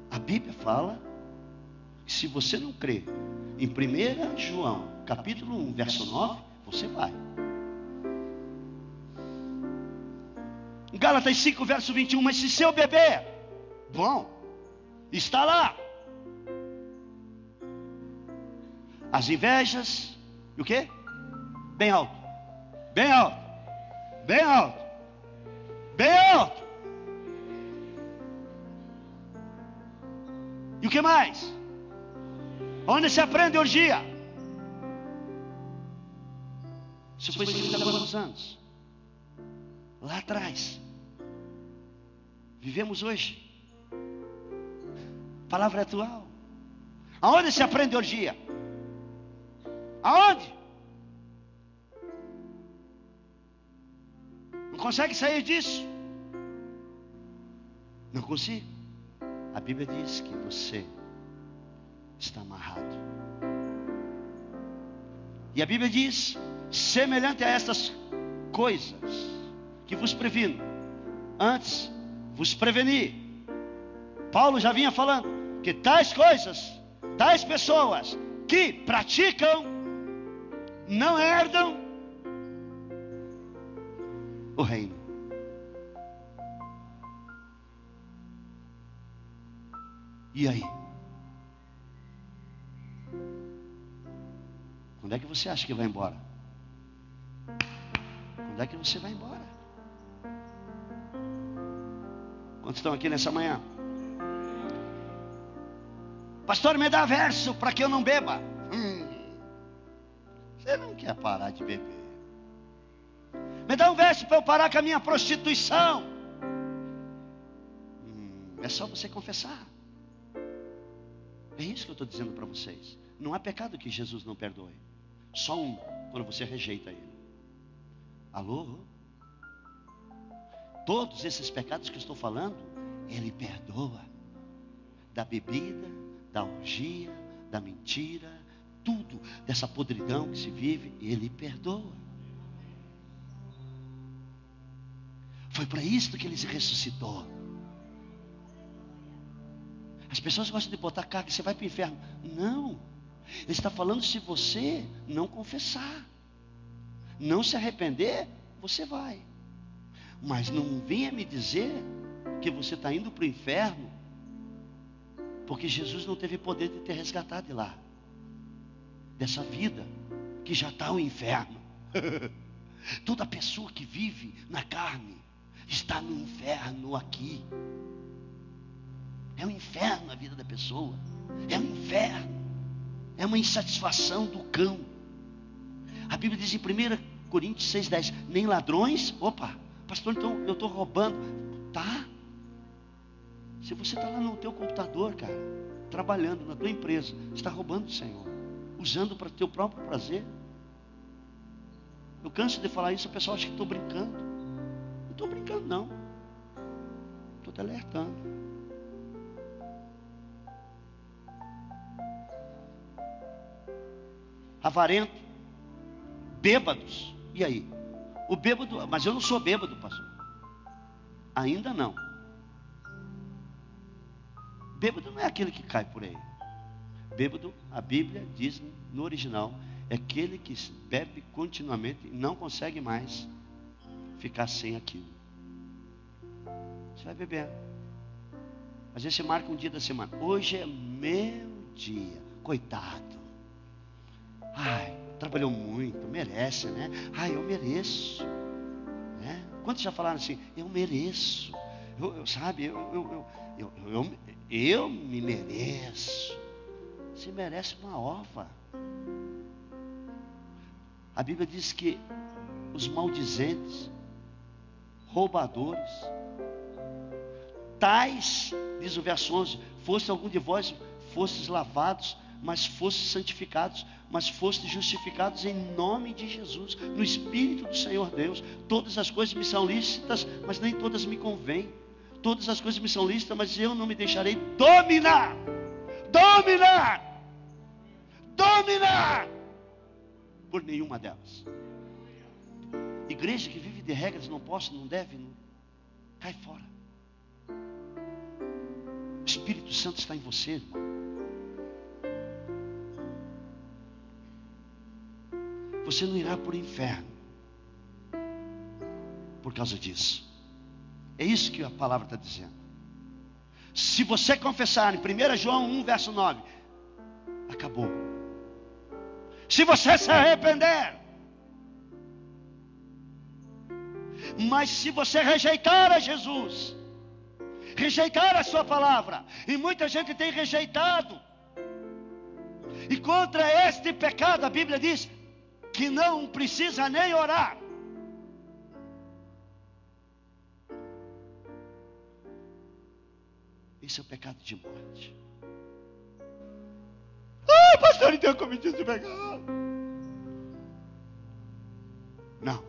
A Bíblia fala que se você não crê, em 1 João, capítulo 1, verso 9, você vai. Em Gálatas 5, verso 21, mas se eu beber, bom, está lá. As invejas, e o quê? Bem alto, bem alto. Bem alto. Bem alto. E o que mais? Onde se aprende orgia? Isso foi escrito há quantos anos? Lá atrás. Vivemos hoje. Palavra atual. Aonde se aprende orgia? Aonde? Consegue sair disso? Não consigo. A Bíblia diz que você está amarrado. E a Bíblia diz: semelhante a estas coisas que vos previno, antes vos preveni. Paulo já vinha falando que tais coisas, tais pessoas que praticam, não herdam o reino. E aí? Quando é que você acha que vai embora? Quando é que você vai embora? Quantos estão aqui nessa manhã? Pastor, me dá verso para que eu não beba. Você não quer parar de beber. Me dá um verso para eu parar com a minha prostituição. É só você confessar. É isso que eu estou dizendo para vocês. Não há pecado que Jesus não perdoe. Só um, quando você rejeita ele. Alô? Todos esses pecados que eu estou falando, ele perdoa. Da bebida, da orgia, da mentira, tudo dessa podridão que se vive, ele perdoa. Foi para isso que ele se ressuscitou. As pessoas gostam de botar carga, você vai para o inferno. Não. Ele está falando, se você não confessar, não se arrepender, você vai. Mas não venha me dizer que você está indo para o inferno, porque Jesus não teve poder de te resgatar de lá. Dessa vida que já está o inferno. Toda pessoa que vive na carne está no inferno aqui. É um inferno a vida da pessoa. É um inferno. É uma insatisfação do cão. A Bíblia diz em 1 Coríntios 6,10: nem ladrões. Opa, pastor, então eu estou roubando. Tá. Se você está lá no teu computador, cara, trabalhando na tua empresa, você está roubando do Senhor, usando para o teu próprio prazer. Eu canso de falar isso, o pessoal acha que estou brincando. Não estou brincando, não. Estou te alertando. Avarento, bêbados. E aí? O bêbado, mas eu não sou bêbado, pastor. Ainda não. Bêbado não é aquele que cai por aí. Bêbado, a Bíblia diz no original, é aquele que bebe continuamente e não consegue mais ficar sem aquilo. Você vai beber. Às vezes você marca um dia da semana. Hoje é meu dia. Coitado. Ai, trabalhou muito, merece, né? Ai, eu mereço. Né? Quantos já falaram assim? Eu mereço. Eu me mereço. Você merece uma ova. A Bíblia diz que os maldizentes, roubadores, tais, diz o verso 11, fosse algum de vós, fostes lavados, mas fostes santificados, mas fostes justificados em nome de Jesus, no Espírito do Senhor Deus. Todas as coisas me são lícitas, mas nem todas me convêm. Todas as coisas me são lícitas, mas eu não me deixarei dominar por nenhuma delas. Igreja que vive de regras, não posso, não deve, não, cai fora. O Espírito Santo está em você, irmão. Você não irá para o inferno por causa disso. É isso que a palavra está dizendo. Se você confessar em 1 João 1, verso 9, acabou. Se você se arrepender, mas se você rejeitar a Jesus, rejeitar a sua palavra, e muita gente tem rejeitado, e contra este pecado a Bíblia diz que não precisa nem orar. Esse é o pecado de morte. Ah, pastor, então eu cometi esse pecado. Não.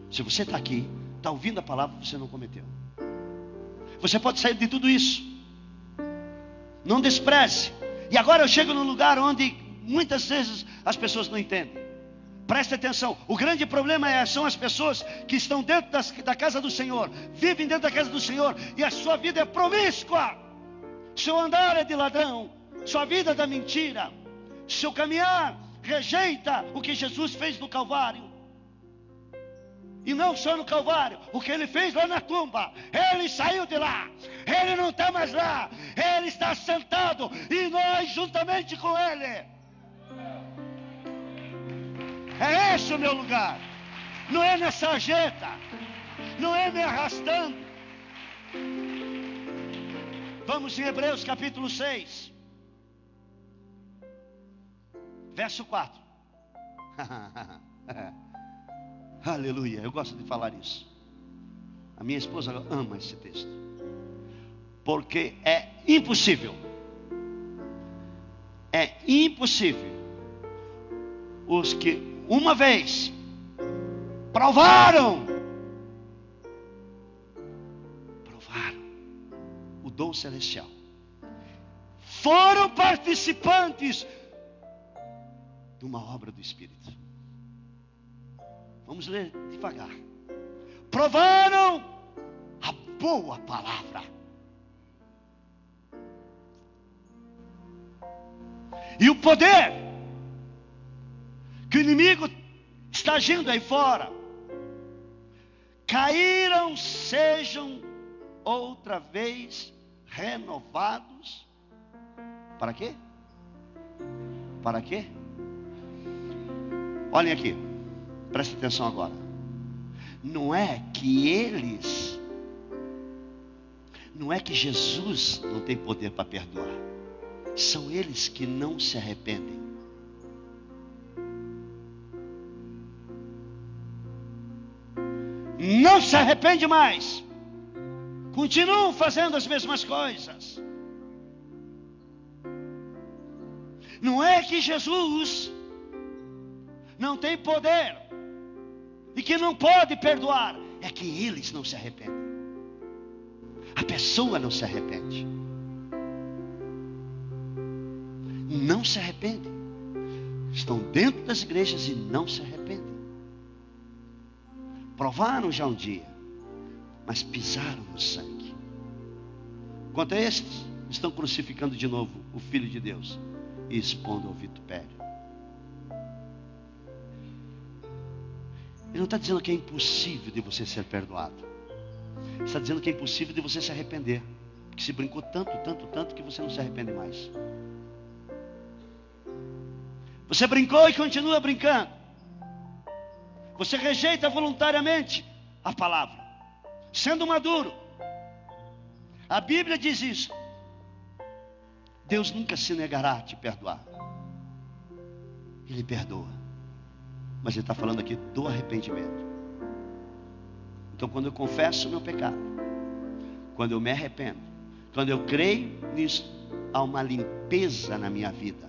Se você está aqui, está ouvindo a palavra, você não cometeu. Você pode sair de tudo isso. Não despreze. E agora eu chego num lugar onde muitas vezes as pessoas não entendem. Preste atenção. O grande problema são as pessoas que estão dentro da casa do Senhor, vivem dentro da casa do Senhor, e a sua vida é promíscua. Seu andar é de ladrão, sua vida é da mentira, seu caminhar rejeita o que Jesus fez no Calvário. E não só no Calvário, o que Ele fez lá na tumba. Ele saiu de lá, Ele não está mais lá, Ele está sentado, e nós juntamente com Ele. É esse o meu lugar. Não é nessa sarjeta, não é me arrastando. Vamos em Hebreus capítulo 6, verso 4. Aleluia, eu gosto de falar isso. A minha esposa ama esse texto, porque é impossível os que uma vez provaram o dom celestial, foram participantes de uma obra do Espírito. Vamos ler devagar. Provaram a boa palavra. E o poder que o inimigo está agindo aí fora. Caíram, sejam outra vez renovados. Para quê? Para quê? Olhem aqui. Preste atenção agora. Não é que Jesus não tem poder para perdoar. São eles que não se arrependem. Não se arrepende mais. Continuam fazendo as mesmas coisas. Não é que Jesus não tem poder e que não pode perdoar, é que eles não se arrependem. A pessoa não se arrepende. Não se arrepende. estão dentro das igrejas e não se arrependem. Provaram já um dia, mas pisaram no sangue. Quanto a estes, estão crucificando de novo o Filho de Deus e expondo ao vitupério. Ele não está dizendo que é impossível de você ser perdoado. Ele está dizendo que é impossível de você se arrepender. Porque se brincou tanto que você não se arrepende mais. Você brincou e continua brincando. Você rejeita voluntariamente a palavra, sendo maduro. A Bíblia diz isso. Deus nunca se negará a te perdoar. Ele perdoa. Mas Ele está falando aqui do arrependimento. Então, quando eu confesso o meu pecado, quando eu me arrependo, quando eu creio nisso, há uma limpeza na minha vida.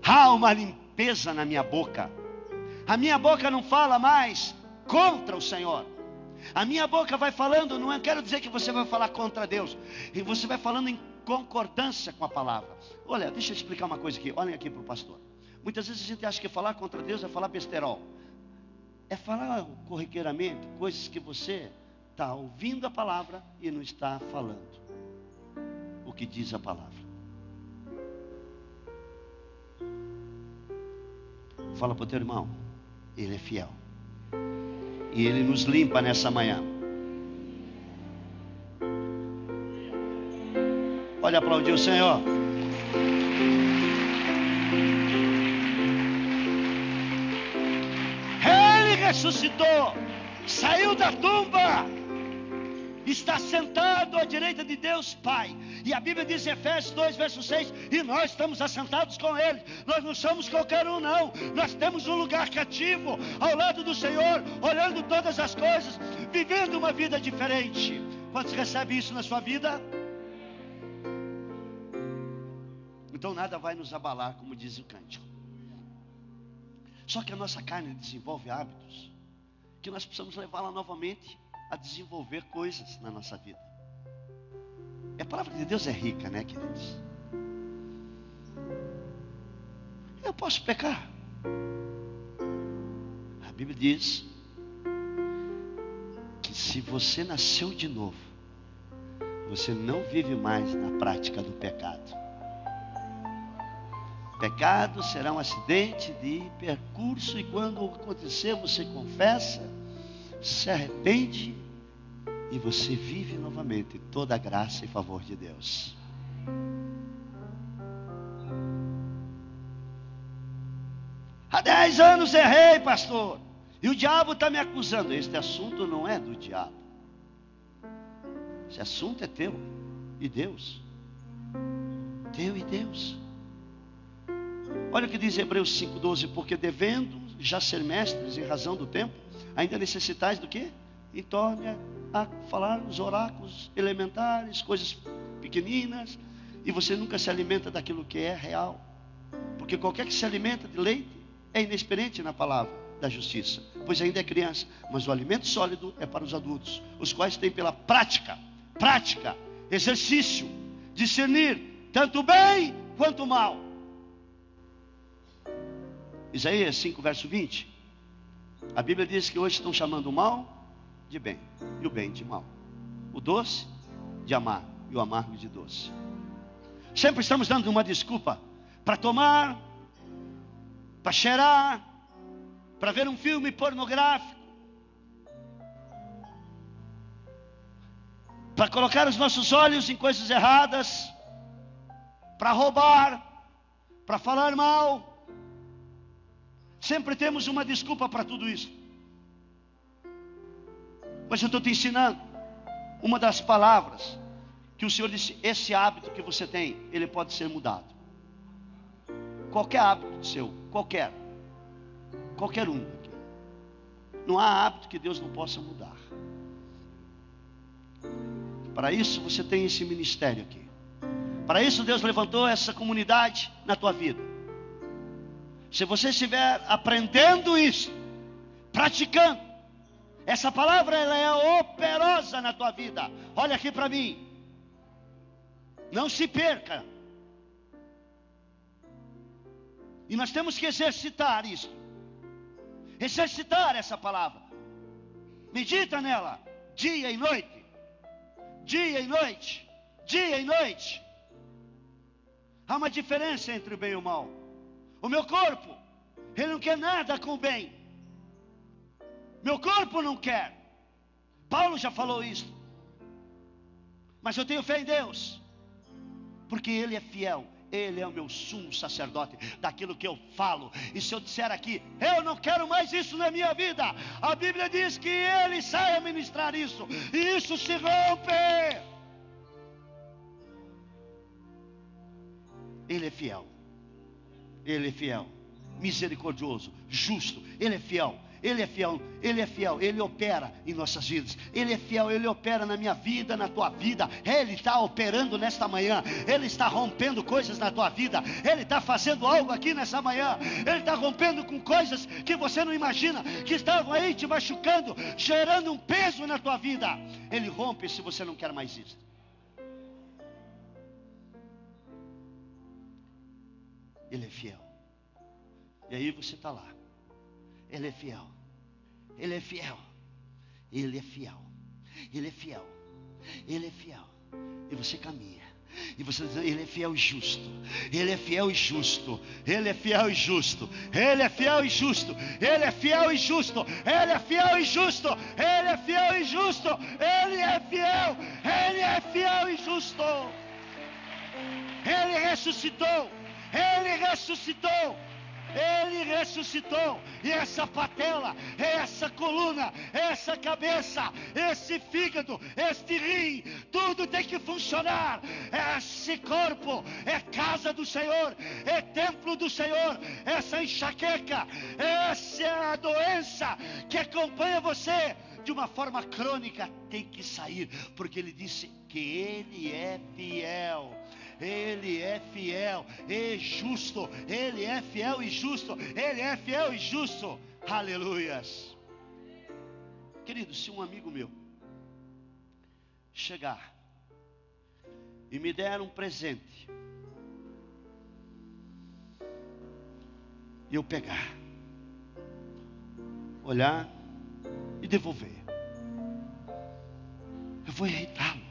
Há uma limpeza na minha boca. A minha boca não fala mais contra o Senhor. A minha boca vai falando, não quero dizer que você vai falar contra Deus. E você vai falando em concordância com a palavra. Olha, deixa eu explicar uma coisa aqui. Olhem aqui para o pastor. Muitas vezes a gente acha que falar contra Deus é falar besterol. É falar corriqueiramente coisas que você está ouvindo a palavra e não está falando o que diz a palavra. Fala para o teu irmão, Ele é fiel. E Ele nos limpa nessa manhã. Pode aplaudir o Senhor. Ele ressuscitou, saiu da tumba, está sentado à direita de Deus Pai. E a Bíblia diz em Efésios 2, verso 6, e nós estamos assentados com Ele. Nós não somos qualquer um, não. Nós temos um lugar cativo ao lado do Senhor, olhando todas as coisas, vivendo uma vida diferente. Quantos recebem isso na sua vida? Então nada vai nos abalar, como diz o cântico. Só que a nossa carne desenvolve hábitos que nós precisamos levá-la novamente a desenvolver coisas na nossa vida. E a palavra de Deus é rica, né, queridos? Eu posso pecar. A Bíblia diz que se você nasceu de novo, você não vive mais na prática do pecado. Pecado será um acidente de percurso, e quando acontecer, você confessa, se arrepende e você vive novamente toda a graça e favor de Deus. Há 10 anos errei, pastor, e o diabo está me acusando. Este assunto não é do diabo. Esse assunto é teu e Deus. Teu e Deus. Olha o que diz Hebreus 5,12. Porque devendo já ser mestres em razão do tempo, ainda necessitais do quê? E torne a falar os oráculos elementares, coisas pequeninas, e você nunca se alimenta daquilo que é real. Porque qualquer que se alimenta de leite é inexperiente na palavra da justiça, pois ainda é criança. Mas o alimento sólido é para os adultos, os quais têm pela prática, exercício, discernir tanto o bem quanto o mal. Isaías 5, verso 20. A Bíblia diz que hoje estão chamando o mal de bem e o bem de mal, o doce de amargo e o amargo de doce. Sempre estamos dando uma desculpa para tomar, para cheirar, para ver um filme pornográfico, para colocar os nossos olhos em coisas erradas, para roubar, para falar mal. Sempre temos uma desculpa para tudo isso. Mas eu estou te ensinando uma das palavras que o Senhor disse: esse hábito que você tem, ele pode ser mudado. Qualquer hábito seu, qualquer um. Não há hábito que Deus não possa mudar. Para isso você tem esse ministério aqui. Para isso Deus levantou essa comunidade na tua vida. Se você estiver aprendendo isso, praticando, essa palavra ela é operosa na tua vida. Olha aqui para mim. Não se perca. E nós temos que exercitar isso. Exercitar essa palavra. Medita nela, dia e noite. Dia e noite. Dia e noite. Há uma diferença entre o bem e o mal. O meu corpo, ele não quer nada com o bem. Meu corpo não quer. Paulo já falou isso. Mas eu tenho fé em Deus, porque Ele é fiel. Ele é o meu sumo sacerdote daquilo que eu falo. E se eu disser aqui, eu não quero mais isso na minha vida, a Bíblia diz que Ele sai a ministrar isso, e isso se rompe. Ele é fiel. Ele é fiel, misericordioso, justo. Ele é fiel. Ele é fiel, Ele é fiel, Ele opera em nossas vidas. Ele é fiel, Ele opera na minha vida, na tua vida. Ele está operando nesta manhã. Ele está rompendo coisas na tua vida. Ele está fazendo algo aqui nessa manhã. Ele está rompendo com coisas que você não imagina, que estavam aí te machucando, gerando um peso na tua vida. Ele rompe se você não quer mais isso. Ele é fiel. E aí você está lá. Ele é fiel. Ele é fiel. Ele é fiel. Ele é fiel. Ele é fiel. E você caminha. E você diz, Ele é fiel e justo. Ele é fiel e justo. Ele é fiel e justo. Ele é fiel e justo. Ele é fiel e justo. Ele é fiel e justo. Ele é fiel e justo. Ele é fiel. Ele é fiel e justo. Ele ressuscitou. Ele ressuscitou. Ele ressuscitou. E essa patela, essa coluna, essa cabeça, esse fígado, este rim, tudo tem que funcionar. Esse corpo é casa do Senhor, é templo do Senhor. Essa enxaqueca, essa é a doença que acompanha você de uma forma crônica, tem que sair, porque Ele disse que Ele é fiel. Ele é fiel e justo. Ele é fiel e justo. Ele é fiel e justo. Aleluias. Querido, se um amigo meu chegar e me der um presente, e eu pegar, olhar e devolver, eu vou irritá-lo.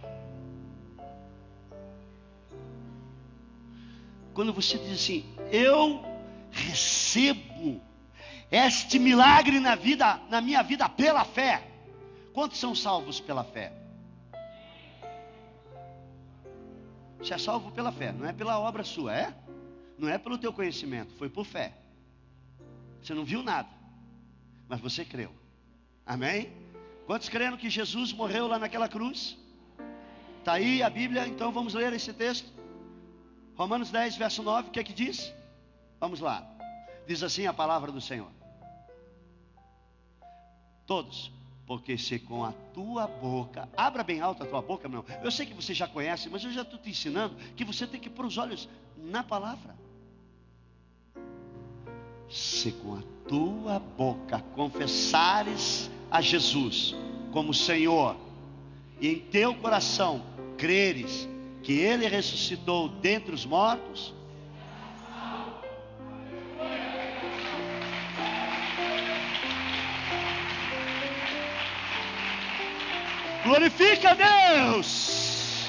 Quando você diz assim, eu recebo este milagre na minha vida pela fé. Quantos são salvos pela fé? Você é salvo pela fé, não é pela obra sua, é? Não é pelo teu conhecimento, foi por fé. Você não viu nada, mas você creu. Amém? Quantos creram que Jesus morreu lá naquela cruz? Está aí a Bíblia, então vamos ler esse texto. Romanos 10, verso 9, o que é que diz? Vamos lá. Diz assim a palavra do Senhor. Todos, porque se com a tua boca, abra bem alto a tua boca, meu irmão. Eu sei que você já conhece, mas eu já estou te ensinando que você tem que pôr os olhos na palavra. Se com a tua boca confessares a Jesus como Senhor, e em teu coração creres que Ele ressuscitou dentre os mortos, glorifica a Deus.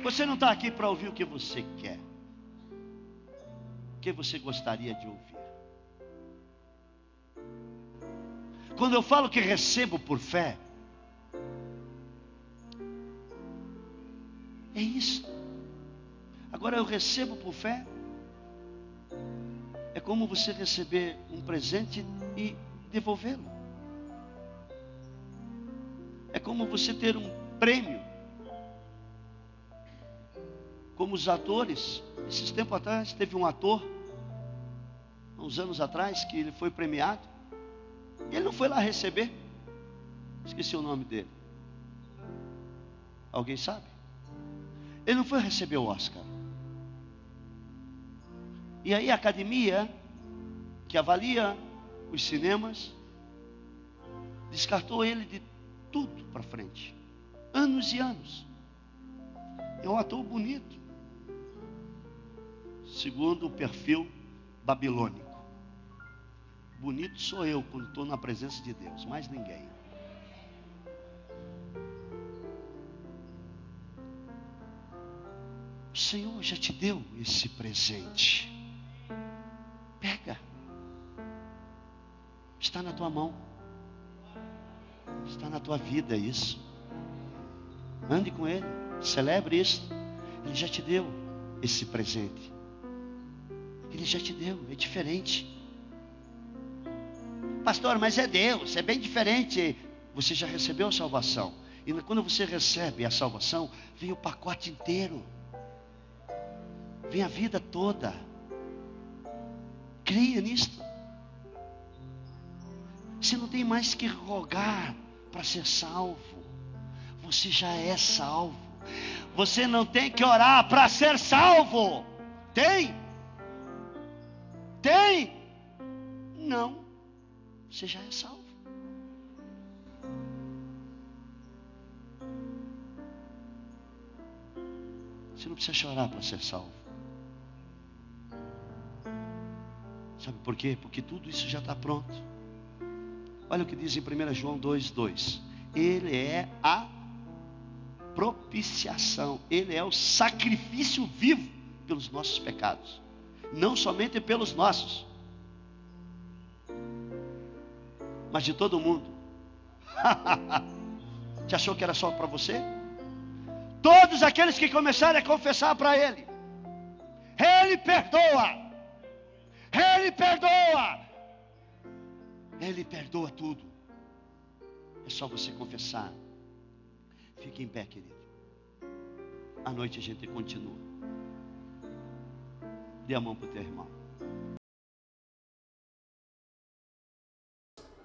Você não está aqui para ouvir o que você quer, o que você gostaria de ouvir. Quando eu falo que recebo por fé, é isso. Agora eu recebo por fé. É como você receber um presente e devolvê-lo. É como você ter um prêmio. Como os atores. Esses tempos atrás teve um ator, uns anos atrás, que ele foi premiado. E ele não foi lá receber. Esqueci o nome dele. Alguém sabe? Ele não foi receber o Oscar. E aí a academia, que avalia os cinemas, descartou ele de tudo para frente. Anos e anos. É um ator bonito. segundo o perfil babilônico. Bonito sou eu quando estou na presença de Deus, mais ninguém. O Senhor já te deu esse presente. Pega. Está na tua mão. Está na tua vida isso. Ande com Ele. Celebre isso. Ele já te deu esse presente. Ele já te deu. É diferente. Pastor, mas é Deus. É bem diferente. Você já recebeu a salvação. E quando você recebe a salvação, vem o pacote inteiro. Vem a vida toda. Creia nisto. Você não tem mais que rogar para ser salvo. Você já é salvo. Você não tem que orar para ser salvo. Tem? Tem? Não. Você já é salvo. Você não precisa chorar para ser salvo. Sabe por quê? Porque tudo isso já está pronto. Olha o que diz em 1 João 2:2. Ele é a propiciação. Ele é o sacrifício vivo pelos nossos pecados. Não somente pelos nossos, mas de todo mundo. Você achou que era só para você? Todos aqueles que começarem a confessar para Ele, Ele perdoa. Ele perdoa. Ele perdoa tudo. É só você confessar. Fique em pé, querido. À noite a gente continua. Dê a mão para o teu irmão.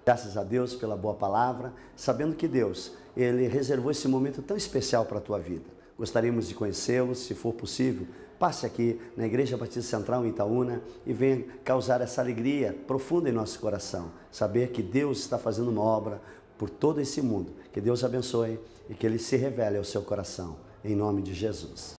Graças a Deus pela boa palavra, sabendo que Deus, Ele reservou esse momento tão especial para a tua vida. Gostaríamos de conhecê-lo, se for possível, passe aqui na Igreja Batista Central em Itaúna e venha causar essa alegria profunda em nosso coração. Saber que Deus está fazendo uma obra por todo esse mundo. Que Deus abençoe e que Ele se revele ao seu coração. Em nome de Jesus.